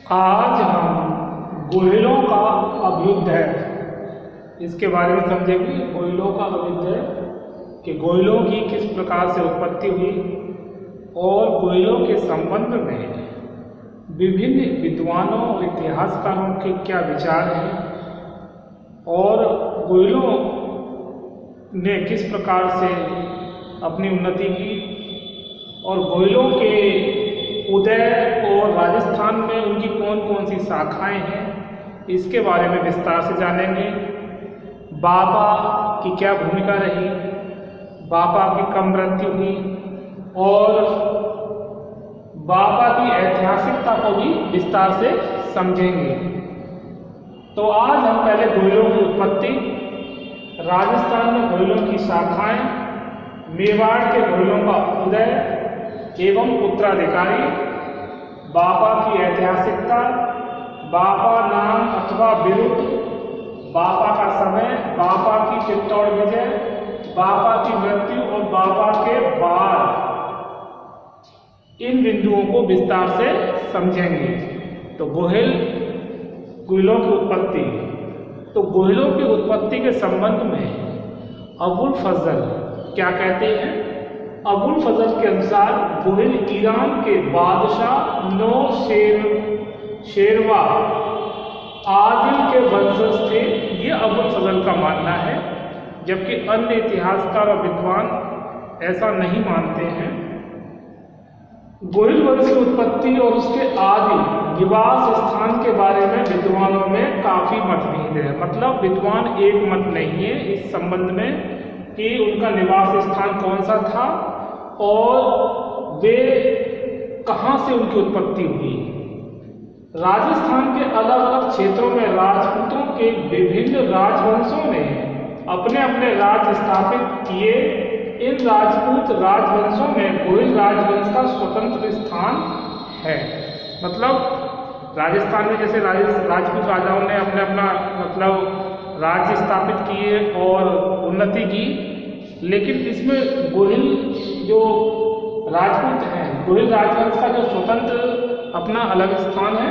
आज हम गोहिलों का अभ्युदय इसके बारे में समझेंगे। गोहिलों का अभ्युदय कि गोहिलों की किस प्रकार से उत्पत्ति हुई और गोहिलों के संबंध में विभिन्न विद्वानों और इतिहासकारों के क्या विचार हैं और गोहिलों ने किस प्रकार से अपनी उन्नति की और गोहिलों के उदय और राजस्थान में उनकी कौन कौन सी शाखाएं हैं, इसके बारे में विस्तार से जानेंगे। बाबा की क्या भूमिका रही, बाबा की कब मृत्यु हुई और बाबा की ऐतिहासिकता को भी विस्तार से समझेंगे। तो आज हम पहले गोहिलों की उत्पत्ति, राजस्थान में गोहिलों की शाखाएं, मेवाड़ के गोहिलों का उदय एवं उत्तराधिकारी, बाबा की ऐतिहासिकता, बाबा नाम अथवा बिरुद, बाबा का समय, बाबा की चित्तौड़ विजय, बाबा की मृत्यु और बाबा के बाद, इन बिंदुओं को विस्तार से समझेंगे। तो गोहिलों की उत्पत्ति, तो गोहिलों की उत्पत्ति के संबंध में अबुल फजल क्या कहते हैं? अबुल फजल के अनुसार गोहिल ईरान के बादशाह नौ शेरवा आदिल के वंशज थे, ये अबुल फजल का मानना है, जबकि अन्य इतिहासकार और विद्वान ऐसा नहीं मानते हैं। गोहिल वंश की उत्पत्ति और उसके आदि निवास स्थान के बारे में विद्वानों में काफी मतभेद है। मतलब विद्वान एक मत नहीं है इस संबंध में कि उनका निवास स्थान कौन सा था और वे कहाँ से उनकी उत्पत्ति हुई। राजस्थान के अलग अलग क्षेत्रों में राजपूतों के विभिन्न राजवंशों ने अपने अपने राज्य स्थापित किए। इन राजपूत राजवंशों में गोहिल राजवंश का स्वतंत्र स्थान है। मतलब राजस्थान में जैसे राजपूत राजाओं ने अपने अपना मतलब राज्य स्थापित किए और उन्नति की, लेकिन इसमें गोहिल जो राजपूत हैं, गोहिल राजवंश का जो स्वतंत्र अपना अलग स्थान है।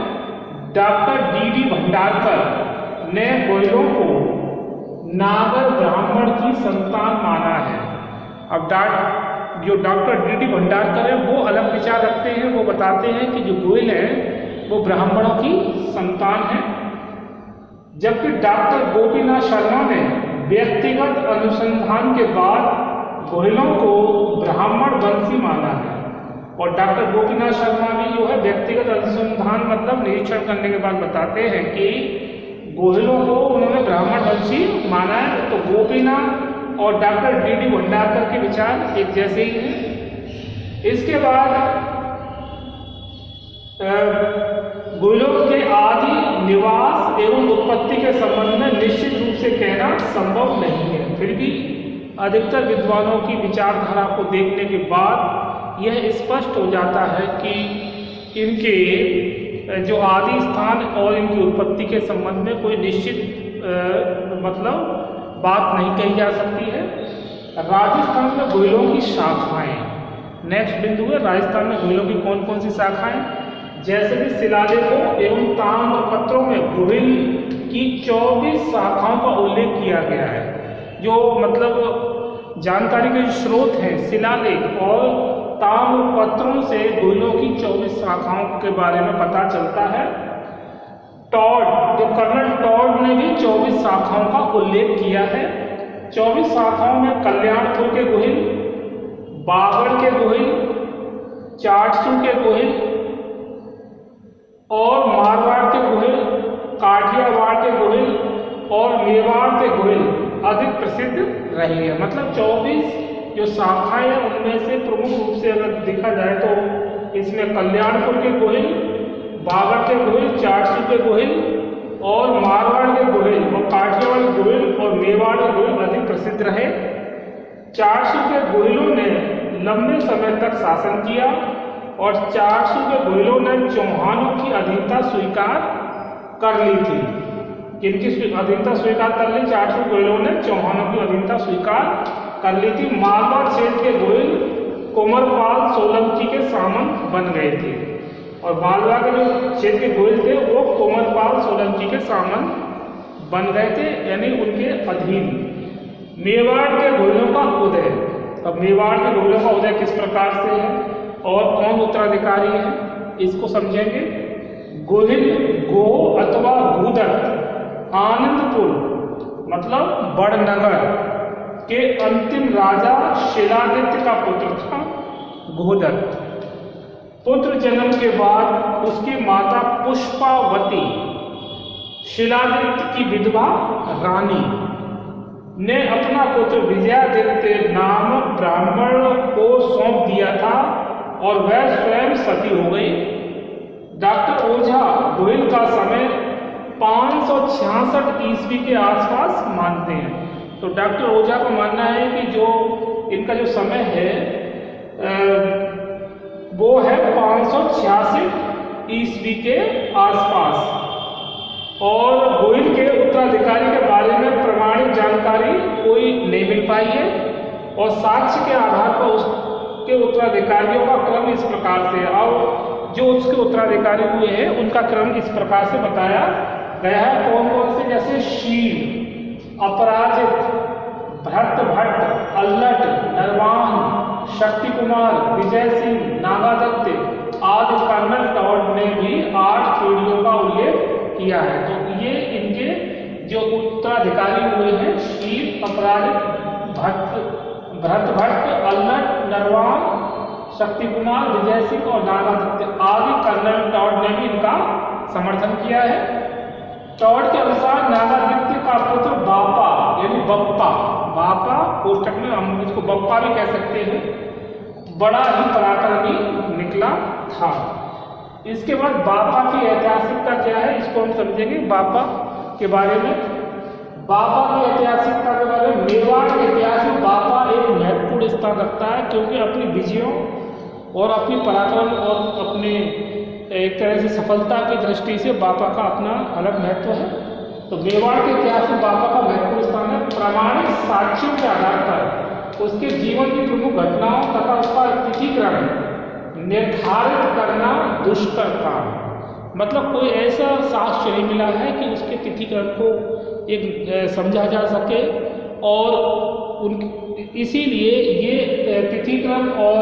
डॉक्टर डी भंडारकर ने गोहिलों को नागर ब्राह्मण की संतान माना है। अब जो डॉक्टर डी भंडारकर है वो अलग विचार रखते हैं। वो बताते हैं कि जो गोहिल है वो ब्राह्मणों की संतान है, जबकि डॉक्टर गोपीनाथ शर्मा ने व्यक्तिगत अनुसंधान के बाद गोहिलों को ब्राह्मण वंशी माना है। और डॉक्टर गोपीनाथ शर्मा भी जो है व्यक्तिगत अनुसंधान मतलब निरीक्षण करने के बाद बताते हैं कि गोहिलों को उन्होंने ब्राह्मण वंशी माना है। तो गोपीनाथ और डॉक्टर डी भंडारकर के विचार एक जैसे ही हैं। इसके बाद गोहिलों के आदि निवास एवं उत्पत्ति के संबंध में निश्चित रूप से कहना संभव नहीं है। फिर भी अधिकतर विद्वानों की विचारधारा को देखने के बाद यह स्पष्ट हो जाता है कि इनके जो आदि स्थान और इनकी उत्पत्ति के संबंध में कोई निश्चित मतलब बात नहीं कही जा सकती है। राजस्थान में गोहिलों की शाखाएं, नेक्स्ट बिंदु है राजस्थान में गोहिलों की कौन कौन सी शाखाएं। जैसे कि शिलालेखों एवं ताम्र पत्रों में गोहिल की 24 शाखाओं का उल्लेख किया गया है। जो मतलब जानकारी के स्रोत हैं शिलालेख और ताम्र पत्रों से गोहिलों की 24 शाखाओं के बारे में पता चलता है। टॉड, जो कर्नल टॉड ने भी 24 शाखाओं का उल्लेख किया है। 24 शाखाओं में कल्याणपुर के गोहिल, बागड़ के गोहिल, चाटसू के गोहिल और मारवाड़ के गोहिल, काठियावाड़ के गोहिल और मेवाड़ के गोहिल अधिक प्रसिद्ध रही है। मतलब 24 जो शाखाएं हैं उनमें से प्रमुख रूप से अगर देखा जाए तो इसमें कल्याणपुर के गोहिल, बागड़ के गोहिल, चाटसू के गोहिल और मारवाड़ के गोहिल और काठियावाड़ के गोहिल और मेवाड़ के गोहिल अधिक प्रसिद्ध रहे। चाटसू के गोहिलों ने लंबे समय तक शासन किया और चाटसू के गोहिलों ने चौहानों की अधीनता स्वीकार कर ली थी। किनकी अधीनता स्वीकार कर ली? चाटसू गोहिलों ने चौहानों की अधीनता स्वीकार कर ली थी। मारवाड़ क्षेत्र के गोहिल कुंवरपाल सोलंकी के सामंत बन गए थे। और मालवा के जो क्षेत्र के गोयल थे वो कोमलपाल सोलंकी के सामंत बन गए थे, यानी उनके अधीन। मेवाड़ के गोयलों का उदय। अब मेवाड़ के गोयलों का उदय किस प्रकार से है और कौन उत्तराधिकारी है, इसको समझेंगे। गोहिल गो अथवा भूदत्त आनंदपुर मतलब बड़नगर के अंतिम राजा शिलादित्य का पुत्र था गोदत्त। पुत्र जन्म के बाद उसकी माता पुष्पावती शिलादित्य की विधवा रानी ने अपना पुत्र विजयादित्य नामक ब्राह्मण को सौंप दिया था और वह स्वयं सती हो गई। डॉक्टर ओझा गोयल का समय 566 ईस्वी के आसपास मानते हैं। तो डॉक्टर ओझा का मानना है कि जो इनका जो समय है वो है 586 ईस्वी के आसपास। और गोयल के उत्तराधिकारी के बारे में प्रमाणिक जानकारी कोई नहीं मिल पाई है और साक्ष्य के आधार पर उसके उत्तराधिकारियों का क्रम इस प्रकार से, और जो उसके उत्तराधिकारी हुए हैं उनका क्रम इस प्रकार से बताया गया है। कौन कौन से, जैसे शील, अपराजित, भट्ट, अल्लट, नरवान, शक्ति कुमार, विजय सिंह, नागादत्त आदि कर्नल टॉड ने भी 8 पीढ़ियों का उल्लेख किया है। तो ये इनके जो उत्तराधिकारी हुए हैं शील, अपराजित, भट्ट, अल्लट, नरवान, शक्ति कुमार, विजय सिंह और नागादत्त आदि कर्नल टॉड ने भी इनका समर्थन किया है। टॉड के अनुसार नागादित्य का पुत्र बापा यानी बापा कोष्टक में हम इसको बप्पा भी कह सकते हैं, बड़ा ही पराक्रमी निकला था। इसके बाद बापा की ऐतिहासिकता क्या है इसको हम समझेंगे। बापा के बारे में, बापा की ऐतिहासिकता के बारे में, मेवाड़ के इतिहास में बापा एक महत्वपूर्ण स्थान रखता है क्योंकि अपनी विजयों और अपनी पराक्रम और अपने एक तरह से सफलता की दृष्टि से बापा का अपना अलग महत्व है। तो मेवाड़ के इतिहास में बापा का महत्वपूर्ण स्थान है। प्रमाणिक साक्ष्यों के आधार पर उसके जीवन की प्रमुख घटनाओं तथा उसका तिथिक्रम निर्धारित करना दुष्कर था। मतलब कोई ऐसा साक्ष्य नहीं मिला है कि उसके तिथिक्रम को एक समझा जा सके और इसीलिए ये तिथिक्रम और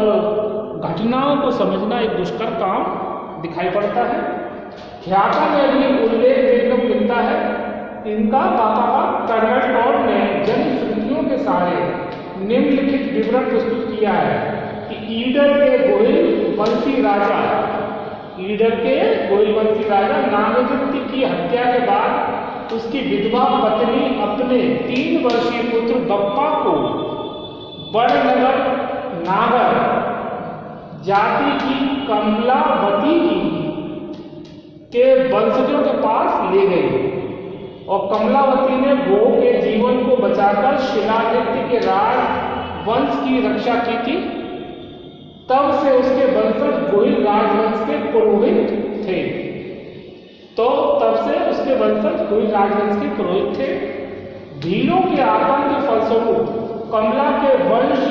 घटनाओं को समझना एक दुष्कर काम दिखाई पड़ता है। ख्याता में भी उल्लेख देखने को मिलता है इनका बापा का। कर्नल टॉड ने जन श्रुतियों के सारे निम्नलिखित विवरण प्रस्तुत किया है कि ईडर के गोयल वंशी राजा नागादित्य की हत्या के बाद उसकी विधवा पत्नी अपने 3 वर्षीय पुत्र बप्पा को बड़नगर नागर जाति की कमलावती के वंशजों के पास ले गई और कमलावती ने गो के जीवन को बचाकर शिलादित्य के राज वंश की रक्षा की थी। तब से उसके वंशज गोयल राजवंश के पुरोहित थे। तो तब से उसके वंशज गोयल राजवंश के पुरोहित थे। भीलों के आतंक के फलस्वरूप कमला के वंश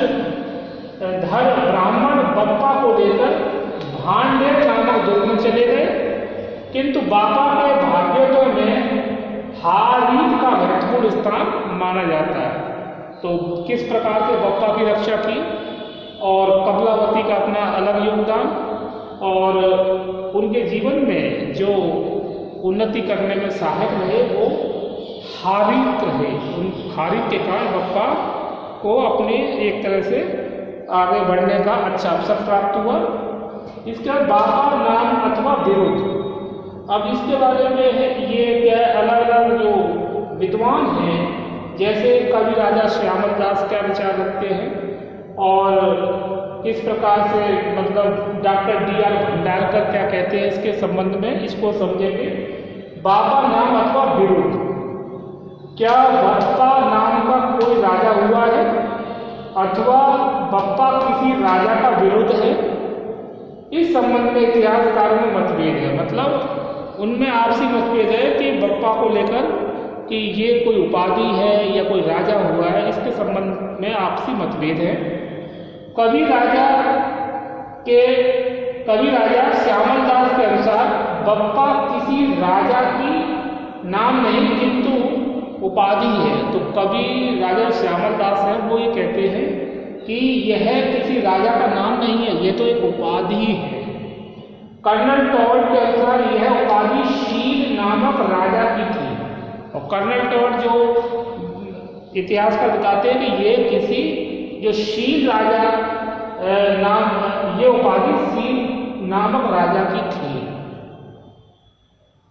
धर ब्राह्मण बप्पा को लेकर भांडेर नामक दुर्ग में चले गए, किंतु बापा के भाग्योदय में हारीत का महत्वपूर्ण स्थान माना जाता है। तो किस प्रकार से बप्पा की रक्षा की और कमलावती का अपना अलग योगदान और उनके जीवन में जो उन्नति करने में सहायक रहे वो हारीत रहे। उन हारीत के कारण बप्पा को अपने एक तरह से आगे बढ़ने का अच्छा अवसर प्राप्त हुआ। इसके बाद बापा नाम अथवा विरुद्ध, अब इसके बारे में है ये क्या अलग अलग जो विद्वान हैं जैसे कवि राजा श्यामल दास क्या विचार रखते हैं और किस प्रकार से मतलब डॉक्टर D.R. भंडारकर क्या कहते हैं इसके संबंध में, इसको समझेंगे। बापा नाम अथवा विरुद्ध, क्या बप्पा नाम का कोई राजा हुआ है अथवा बप्पा किसी राजा का विरुद्ध है? इस संबंध में इतिहासकारों में मतभेद है। मतलब उनमें आपसी मतभेद है कि बप्पा को लेकर कि ये कोई उपाधि है या कोई राजा हुआ है, इसके संबंध में आपसी मतभेद है। कवि राजा के कवि राजा श्यामल दास के अनुसार बप्पा किसी राजा की नाम नहीं किंतु उपाधि है। तो कवि राजा श्यामल दास है वो ये कहते हैं कि यह किसी राजा का नाम नहीं है, ये तो एक उपाधि है। कर्नल टॉड के अनुसार यह उपाधि शील नामक राजा की थी। और कर्नल टॉड जो इतिहासकार बताते हैं कि ये किसी जो शील राजा नाम, ये उपाधि शील नामक राजा की थी।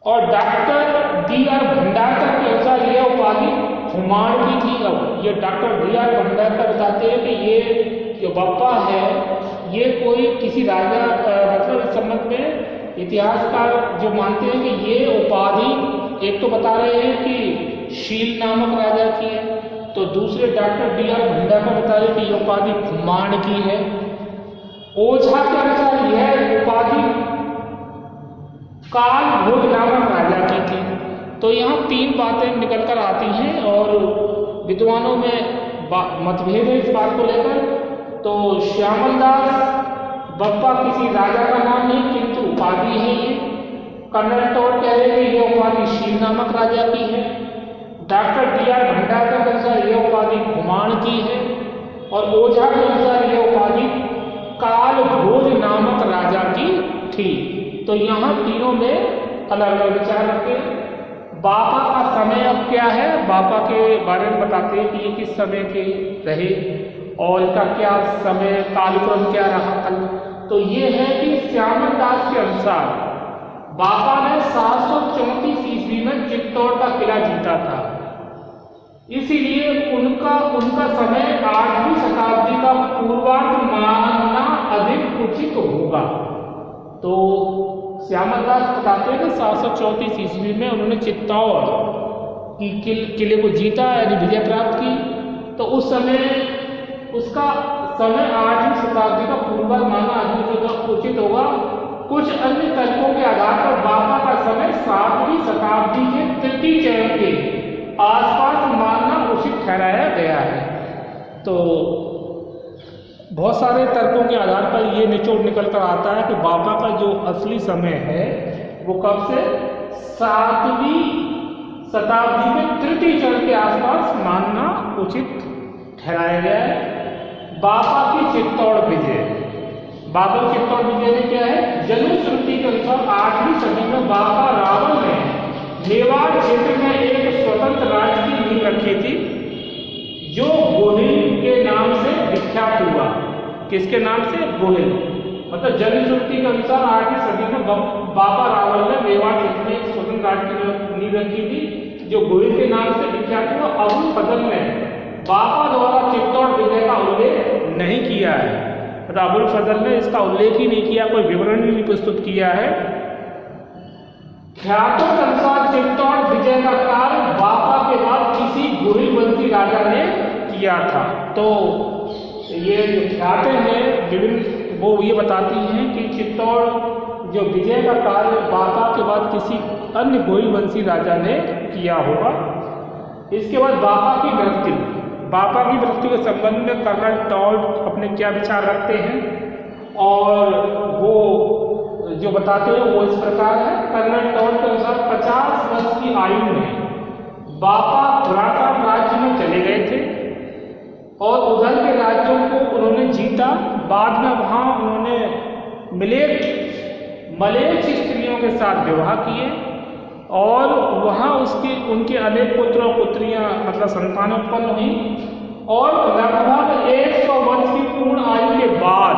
और डॉक्टर डी.आर. भंडारकर के अनुसार यह उपाधि हुमायूं की थी। अब ये डॉक्टर डी.आर. भंडारकर बताते हैं कि ये जो बप्पा है ये कोई किसी राजा मतलब इस संबंध में इतिहासकार जो मानते हैं कि ये उपाधि एक तो बता रहे हैं कि शील नामक राजा की है, तो दूसरे डॉक्टर डी.आर. भंडारकर बता रहे हैं कि यह उपाधि हुमायूं की है। ओझा के अनुसार यह उपाधि काल भोज नामक राजा की थी। तो यहाँ तीन बातें निकल कर आती हैं और विद्वानों में मतभेद है इस बात को लेकर। तो श्यामल दास बप्पा किसी राजा का नाम नहीं किंतु उपाधि है ये। कर्नल टॉड कह रहे हैं यह उपाधि शील नामक राजा की है। Doctor DR. भंडारकर के अनुसार यह उपाधि हुमायूं की है। और ओझा के अनुसार यह उपाधि काल भोज नामक राजा की थी। तो यहाँ तीनों में अलग अलग विचार रखते हैं। बापा का समय अब क्या है, बापा के बारे में बताते हैं कि ये किस समय के रहे और इनका क्या समय कालक्रम क्या रहा कल। तो ये है कि श्यामल दास के अनुसार बापा ने 734 ईस्वी में चित्तौड़ का किला जीता था, इसीलिए उनका समय 8वीं शताब्दी का पूर्वार्ध मानना अधिक उचित होगा। तो श्यामल दास बताते हैं कि 734 ईस्वी में उन्होंने चित्तौड़ की किले को जीता यानी विजय प्राप्त की। तो उस समय उसका समय 8वीं शताब्दी का पूर्वार्ध मानना अधिक उचित होगा। कुछ अन्य तर्कों के आधार पर बापा का समय 7वीं शताब्दी के तृतीय चरण के आसपास मानना उचित ठहराया गया है। तो बहुत सारे तर्कों के आधार पर ये निचोड़ निकल कर आता है कि बापा का जो असली समय है वो कब से 7वीं शताब्दी के तृतीय चरण के आसपास मानना उचित ठहराया गया है। बापा की चित्तौड़ विजय, बाबा की चित्तौड़ विजय में क्या है, जनुश्रुति के अनुसार 8वीं सदी में बाबा रावल ने मेवाड़ क्षेत्र में एक स्वतंत्र राज्य की नींव रखी थी जो गोहिल के नाम से विख्यात हुआ। किसके नाम से? गोहिल। मतलब जनुश्रुति के अनुसार 8वीं सदी में बाबा रावल ने मेवाड़ क्षेत्र में एक स्वतंत्र राज्य की नींव रखी थी जो गोहिल के नाम से विख्यात हुआ। अबुल फजल ने बाबा द्वारा चित्तौड़ विजय का उल्लेख नहीं किया है, मतलब अबुल फजल ने इसका उल्लेख ही नहीं किया, कोई विवरण ही नहीं प्रस्तुत किया है। ख्यातों के अनुसार चित्तौड़ विजय का कार्य बापा के बाद किसी गोहिल वंशी राजा ने किया था। तो ये जो ख्यातें हैं विभिन्न वो ये बताती हैं कि चित्तौड़ जो विजय का कार्य बापा के बाद किसी अन्य गोहिल वंशी राजा ने किया होगा। इसके बाद बापा की मृत्यु, बापा की मृत्यु के संबंध में कर्नल टॉड अपने क्या विचार रखते हैं और वो जो बताते हैं वो इस प्रकार है। कर्नल टॉड के अनुसार 50 वर्ष की आयु में बापा खुरासान राज्य में चले गए थे और उधर के राज्यों को उन्होंने जीता। बाद में वहाँ उन्होंने मलेच्छ स्त्रियों के साथ विवाह किए और वहाँ उनके अनेक पुत्र और पुत्रियाँ मतलब संतान उत्पन्न हुई और लगभग 100 वर्ष की पूर्ण आयु के बाद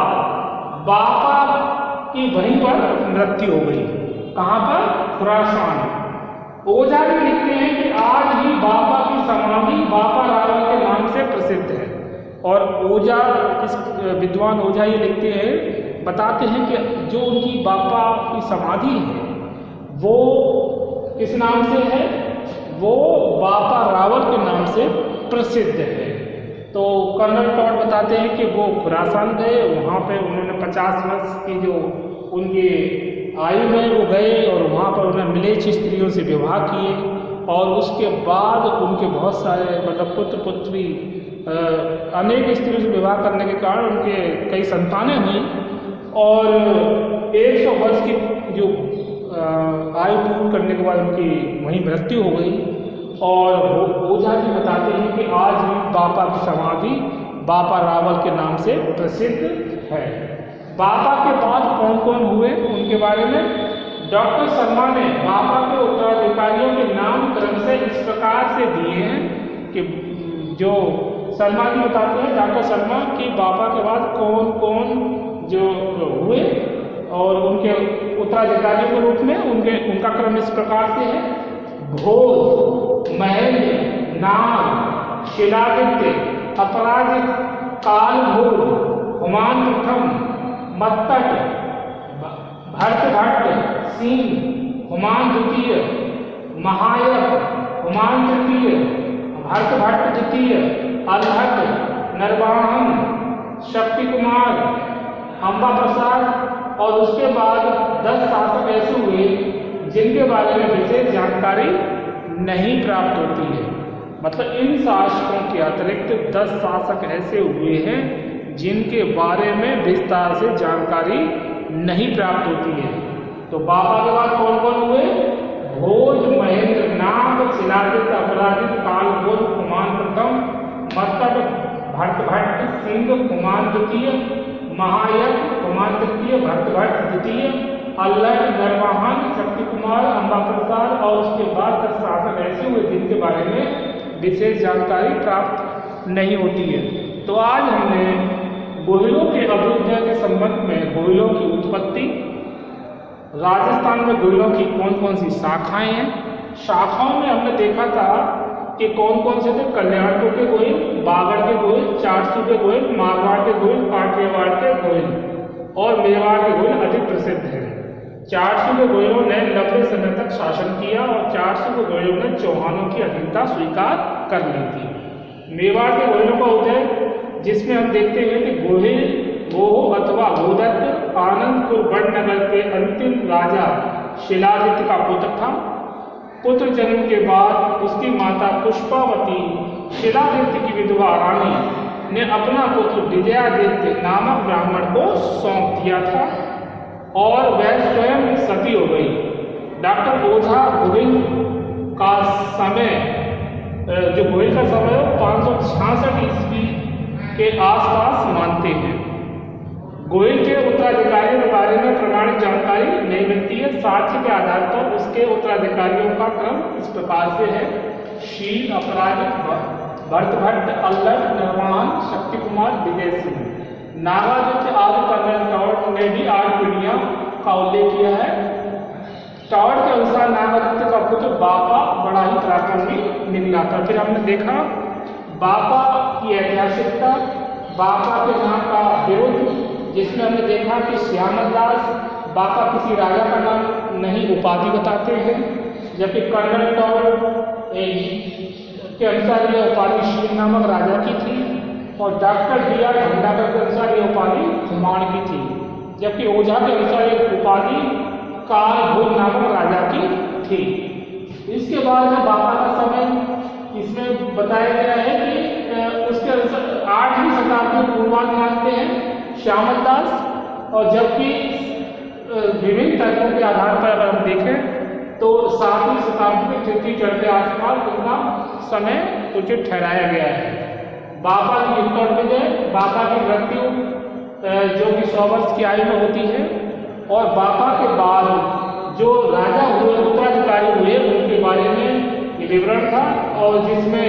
बापा की वहीं पर मृत्यु हो गई। कहाँ पर? खुरासान। ओझा भी लिखते हैं कि आज भी बापा की समाधि बापा रावल के नाम से प्रसिद्ध है। और ओझा, इस विद्वान ओझा ये लिखते हैं, बताते हैं कि जो उनकी बापा की समाधि है वो किस नाम से है? वो बापा रावल के नाम से प्रसिद्ध है। तो कर्नल टॉड बताते हैं कि वो खुरासान गए, वहाँ पे उन्होंने 50 वर्ष की जो उनकी आयु में वो गए और वहाँ पर उन्होंने मलेच्छ स्त्रियों से विवाह किए और उसके बाद उनके बहुत सारे मतलब पुत्र पुत्री अनेक स्त्रियों से विवाह करने के कारण उनके कई संतानें हुई और 100 वर्ष की जो आयु पूर्ण करने के बाद उनकी वहीं मृत्यु हो गई। और ओझा जी बताते हैं कि आज भी बापा की समाधि बापा रावल के नाम से प्रसिद्ध है। बापा के बाद कौन कौन हुए उनके बारे में डॉक्टर शर्मा ने बापा के उत्तराधिकारियों के नाम क्रमशः इस प्रकार से दिए हैं कि जो शर्मा जी बताते हैं डॉक्टर शर्मा कि बापा के बाद कौन कौन जो हुए और उनके उत्तराधिकारियों के रूप में उनका क्रम इस प्रकार से है। भोज, महेंद्र, नाग, शिलादित्य, अपराजित, कालभूर, हुमान प्रथम, मत्तट, भरतभट्ट, सिंह, हुमान द्वितीय, महायक, हुमान तृतीय, भरतभट्ट द्वितीय, अलहट, नरवाहन, शक्ति कुमार, अंबा प्रसाद और उसके बाद 10 शासक ऐसे हुए जिनके बारे में विशेष जानकारी नहीं प्राप्त होती है। मतलब इन शासकों के अतिरिक्त 10 शासक ऐसे हुए हैं जिनके बारे में विस्तार से जानकारी नहीं प्राप्त होती है। तो बाबा के बाद कौन कौन हुए? भोज, महेंद्र, नाग, शिलादित्य, अपराजित, कालभोज, हुमान प्रथम, मत्तट, भरतभट्ट, सिंह, हुमान द्वितीय, महायक, हुमान तृतीय, भरतभट्ट द्वितीय, अल्लट, नरवाहन, शक्ति कुमार, अंबा प्रसाद और उसके बाद 10 शासक ऐसे हुए जिनके बारे में विशेष जानकारी प्राप्त नहीं होती है। तो आज हमने गोहिलों के अभ्युदय के संबंध में गोहिलों की उत्पत्ति, राजस्थान में गोहिलों की कौन कौन सी शाखाएं हैं, शाखाओं में हमने देखा था कि कौन कौन से थे। कल्याणपुर के गोहिल, बागड़ के गोहिल, चारसू के गोहिल, मारवाड़ के गोहिल, काठियावाड़ के गोहिल और मेवाड़ के गोहिल अधिक प्रसिद्ध है। 400 के गोहिलों ने लंबे समय तक शासन किया और 400 के गोहिलों ने चौहानों की अधीनता स्वीकार कर ली थी। मेवाड़ के गोहिलों का उदय जिसमें हम देखते हैं कि गोहिल गोह अथवा गोदत्त आनंदपुर बड़नगर के अंतिम राजा शिलादित्य का पुत्र था। पुत्र जन्म के बाद उसकी माता पुष्पावती शिलादित्य की विधवा रानी ने अपना पुत्र विजयादित्य नामक ब्राह्मण को सौंप दिया था और वह स्वयं सती हो गई। डॉक्टर ओझा गोहिल का समय जो गोहिल का समय 566 ईस्वी के आसपास मानते हैं। गोहिल के उत्तराधिकारियों के बारे में प्रमाणित जानकारी नहीं मिलती है। साक्ष्य के आधार पर उसके उत्तराधिकारियों का क्रम इस प्रकार से है: शील, अपराजित, भरतभट्ट, अल्लट, नरवाहन, शक्ति कुमार, विजय सिंह। नागादित्य आदि कर्नल टावर्ट ने भी 8 पीढ़ियों का उल्लेख किया है। टावर्ट के अनुसार नागादित्य का पुत्र बापा बड़ा ही पराक्रमी निकला था। फिर हमने देखा बापा की ऐतिहासिकता, बापा के नाम का विरुद्ध, जिसमें हमने देखा कि श्यामदास बापा किसी राजा का नाम नहीं उपाधि बताते हैं, जबकि कर्नल टावर्ट के अनुसार यह उपाधि शील नामक राजा की थी और डॉक्टर D.R. भंडाकर के अनुसार यह उपाधि हुमान की थी, जबकि ओझा के अनुसार यह उपाधि कालभूर नामक राजा की थी। इसके बाद में बापा का समय इसमें बताया गया है कि उसके अनुसार 8वीं शताब्दी पूर्वार्ध मानते हैं श्यामदास, और जबकि विभिन्न तर्कों के आधार पर अगर हम देखें तो 7वीं शताब्दी के तृतीय चढ़ते आसपास उनका समय उचित ठहराया गया है। बापा की उत्तर विजय, बापा की मृत्यु जो कि 100 वर्ष की आयु में होती है, और बापा के बाद जो राजा हुए, उत्तराधिकारी हुए, उनके बारे में ये विवरण था, और जिसमें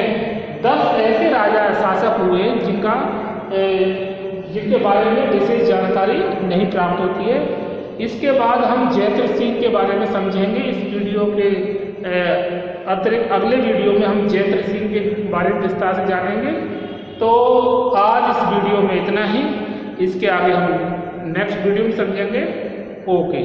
10 ऐसे राजा शासक हुए जिनके बारे में विशेष जानकारी नहीं प्राप्त होती है। इसके बाद हम जयद्रथ सिंह के बारे में समझेंगे। इस वीडियो के अतिरिक्त अगले वीडियो में हम जयद्रथ सिंह के बारे में विस्तार से जानेंगे। तो आज इस वीडियो में इतना ही, इसके आगे हम नेक्स्ट वीडियो में समझेंगे। ओके।